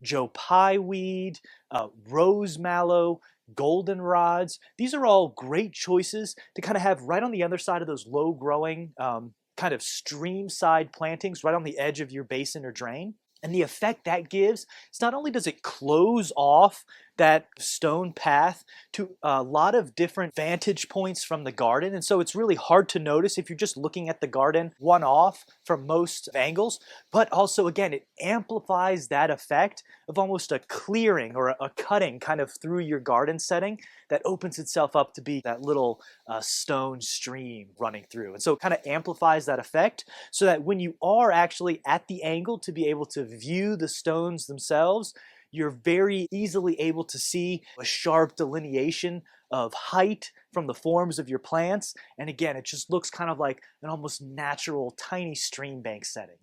Joe Pye weed, rose mallow, goldenrods. These are all great choices to kind of have right on the other side of those low growing kind of stream side plantings right on the edge of your basin or drain. And the effect that gives is not only does it close off that stone path to a lot of different vantage points from the garden. And so it's really hard to notice if you're just looking at the garden one off from most angles. But also, again, it amplifies that effect of almost a clearing or a cutting kind of through your garden setting that opens itself up to be that little stone stream running through. And so it kind of amplifies that effect so that when you are actually at the angle to be able to view the stones themselves, you're very easily able to see a sharp delineation of height from the forms of your plants. And again, it just looks kind of like an almost natural tiny stream bank setting.